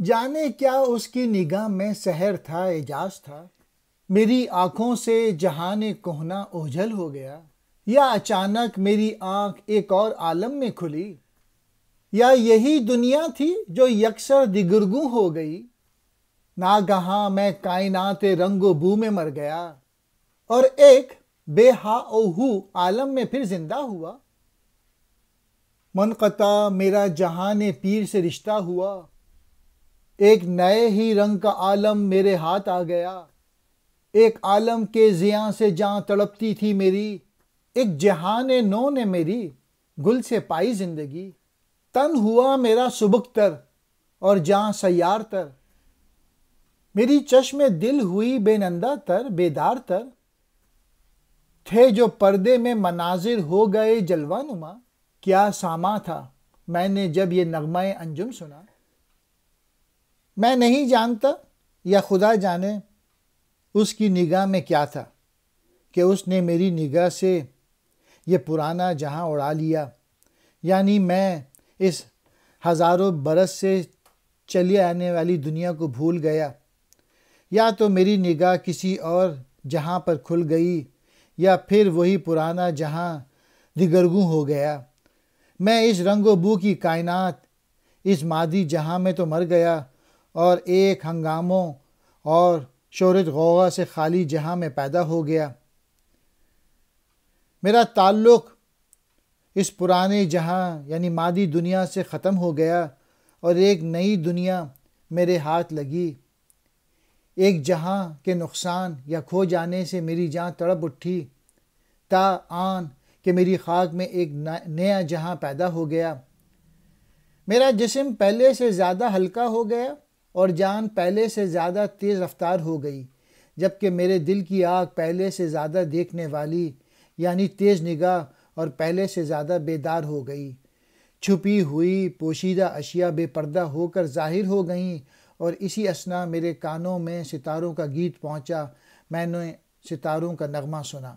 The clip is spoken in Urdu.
جانے کیا اس کی نگاہ میں سحر تھا، اعجاز تھا، میری آنکھوں سے جہان کہنا اوجھل ہو گیا، یا اچانک میری آنکھ ایک اور عالم میں کھلی، یا یہی دنیا تھی جو یکسر دگرگوں ہو گئی، ناگہاں میں کائنات رنگ و بو میں مر گیا اور ایک بے ہا او ہو عالم میں پھر زندہ ہوا۔ منقطع میرا جہان پیر سے رشتہ ہوا، ایک نئے ہی رنگ کا عالم میرے ہاتھ آ گیا، ایک عالم کے زیاں سے جاں تڑپتی تھی میری، ایک جہان نو نے میری گل سے پائی زندگی۔ تن ہوا میرا سبک تر اور جاں سیار تر، میری چشم دل ہوئی بے نندہ تر، بیدار تر، تھے جو پردے میں مناظر ہو گئے جلوہ نما۔ کیا ساماں تھا میں نے جب یہ نغمہ انجم سنا، میں نہیں جانتا یا خدا جانے اس کی نگاہ میں کیا تھا کہ اس نے میری نگاہ سے یہ پرانا جہاں اڑا لیا، یعنی میں اس ہزاروں برس سے چلی آنے والی دنیا کو بھول گیا، یا تو میری نگاہ کسی اور جہاں پر کھل گئی، یا پھر وہی پرانا جہاں دگرگوں ہو گیا۔ میں اس رنگ و بو کی کائنات، اس مادی جہاں میں تو مر گیا، اور ایک ہنگاموں اور شہرت غوغا سے خالی جہاں میں پیدا ہو گیا۔ میرا تعلق اس پرانے جہاں یعنی مادی دنیا سے ختم ہو گیا اور ایک نئی دنیا میرے ہاتھ لگی۔ ایک جہاں کے نقصان یا کھو جانے سے میری جان تڑپ اٹھی، تا آن کہ میری خاک میں ایک نیا جہاں پیدا ہو گیا۔ میرا جسم پہلے سے زیادہ ہلکا ہو گیا اور جان پہلے سے زیادہ تیز رفتار ہو گئی، جبکہ میرے دل کی آنکھ پہلے سے زیادہ دیکھنے والی یعنی تیز نگاہ اور پہلے سے زیادہ بیدار ہو گئی۔ چھپی ہوئی پوشیدہ اشیاء بے پردہ ہو کر ظاہر ہو گئیں، اور اسی اثنا میرے کانوں میں ستاروں کا گیت پہنچا، میں نے ستاروں کا نغمہ سنا۔